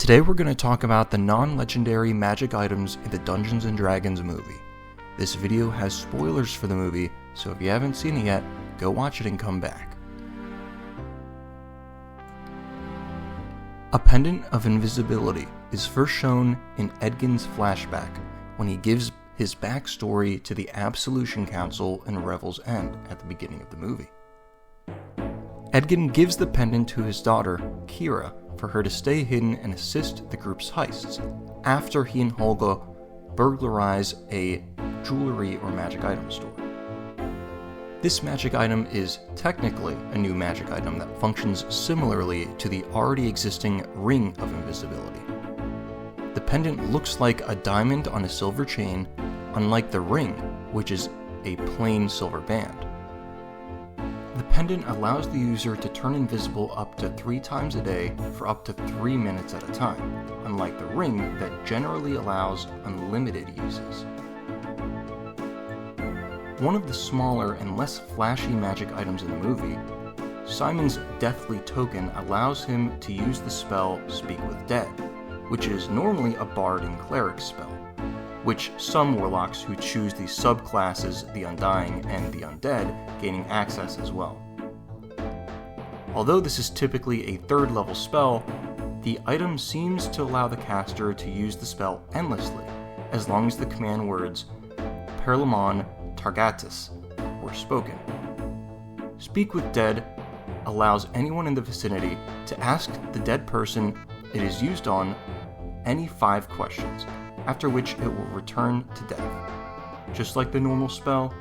Today we're going to talk about the non-legendary magic items in the Dungeons & Dragons movie. This video has spoilers for the movie, so if you haven't seen it yet, go watch it and come back. A Pendant of Invisibility is first shown in Edgin's flashback, when he gives his backstory to the Absolution Council in Revel's End at the beginning of the movie. Edgin gives the pendant to his daughter, Kira, for her to stay hidden and assist the group's heists, after he and Holga burglarize a jewelry or magic item store. This magic item is technically a new magic item that functions similarly to the already existing Ring of Invisibility. The pendant looks like a diamond on a silver chain, unlike the ring, which is a plain silver band. The pendant allows the user to turn invisible up to 3 times a day for up to 3 minutes at a time, unlike the ring that generally allows unlimited uses. One of the smaller and less flashy magic items in the movie, Simon's Deathly Token allows him to use the spell Speak with Dead, which is normally a Bard and Cleric spell, which some warlocks who choose the subclasses the Undying and the Undead gaining access as well. Although this is typically a 3rd level spell, the item seems to allow the caster to use the spell endlessly, as long as the command words Perlamon Targatus were spoken. Speak with Dead allows anyone in the vicinity to ask the dead person it is used on any 5 questions, after which it will return to death. Just like the normal spell,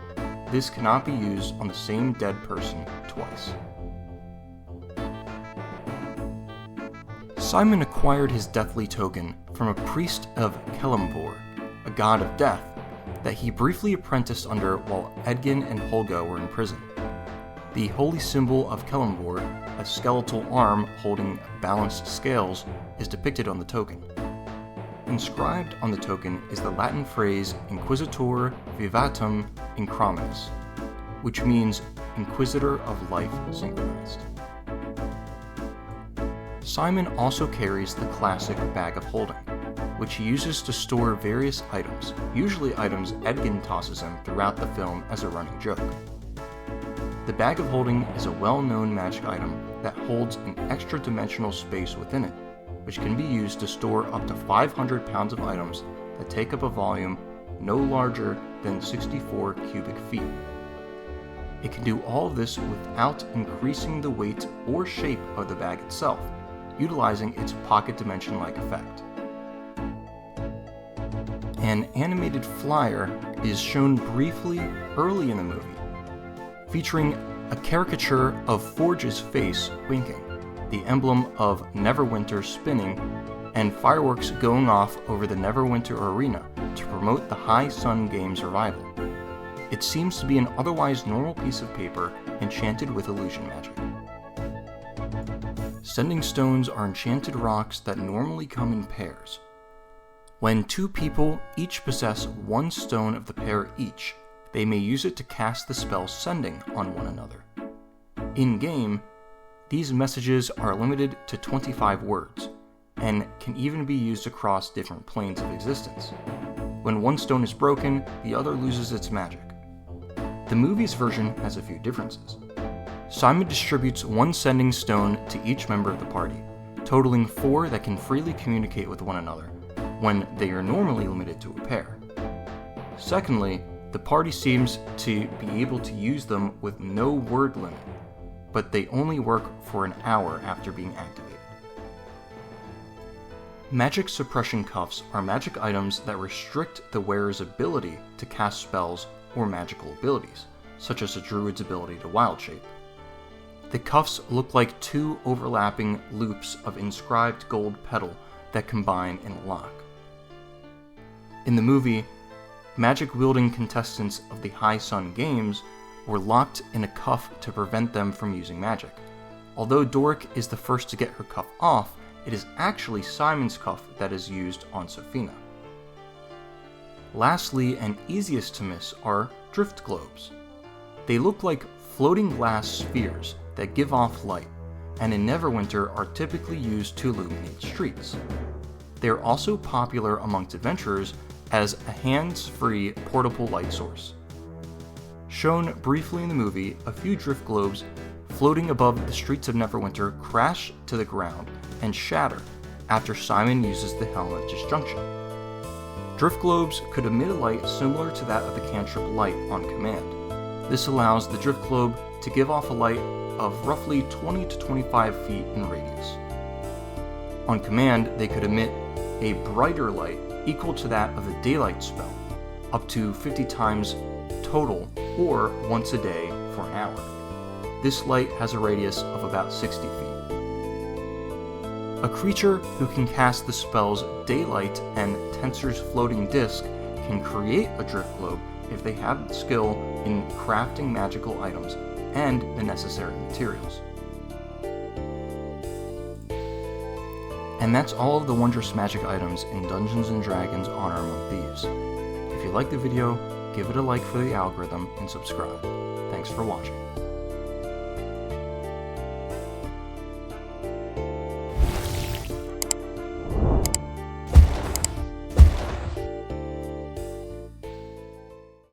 this cannot be used on the same dead person twice. Simon acquired his Deathly Token from a priest of Kellamvor, a god of death, that he briefly apprenticed under while Edgin and Holga were in prison. The holy symbol of Kellamvor, a skeletal arm holding balanced scales, is depicted on the token. Inscribed on the token is the Latin phrase Inquisitor Vivatum Incrominus, which means Inquisitor of Life Synchronized. Simon also carries the classic Bag of Holding, which he uses to store various items, usually items Edgin tosses him throughout the film as a running joke. The Bag of Holding is a well-known magic item that holds an extra-dimensional space within it, which can be used to store up to 500 pounds of items that take up a volume no larger than 64 cubic feet. It can do all of this without increasing the weight or shape of the bag itself, utilizing its pocket dimension-like effect. An animated flyer is shown briefly early in the movie, featuring a caricature of Forge's face winking, the emblem of Neverwinter spinning, and fireworks going off over the Neverwinter arena to promote the High Sun Games revival. It seems to be an otherwise normal piece of paper enchanted with illusion magic. Sending stones are enchanted rocks that normally come in pairs. When 2 people each possess 1 stone of the pair each, they may use it to cast the spell Sending on one another. In-game, these messages are limited to 25 words, and can even be used across different planes of existence. When 1 stone is broken, the other loses its magic. The movie's version has a few differences. Simon distributes 1 sending stone to each member of the party, totaling 4 that can freely communicate with one another, when they are normally limited to a pair. Secondly, the party seems to be able to use them with no word limit, but they only work for an hour after being activated. Magic suppression cuffs are magic items that restrict the wearer's ability to cast spells or magical abilities, such as a druid's ability to wild shape. The cuffs look like 2 overlapping loops of inscribed gold petal that combine in a lock. In the movie, magic-wielding contestants of the High Sun Games were locked in a cuff to prevent them from using magic. Although Doric is the first to get her cuff off, it is actually Simon's cuff that is used on Sophina. Lastly, and easiest to miss, are Driftglobes. They look like floating glass spheres that give off light, and in Neverwinter are typically used to illuminate streets. They are also popular amongst adventurers as a hands-free portable light source. Shown briefly in the movie, a few Driftglobes floating above the streets of Neverwinter crash to the ground and shatter after Simon uses the helmet disjunction. Driftglobes could emit a light similar to that of the cantrip light on command. This allows the Driftglobe to give off a light of roughly 20 to 25 feet in radius. On command, they could emit a brighter light equal to that of the daylight spell, up to 50 times total or once a day for an hour. This light has a radius of about 60 feet. A creature who can cast the spells Daylight and Tensor's Floating Disc can create a Driftglobe if they have the skill in crafting magical items and the necessary materials. And that's all of the Wondrous magic items in Dungeons & Dragons Honor Among Thieves. If you liked the video, give it a like for the algorithm and subscribe. Thanks for watching.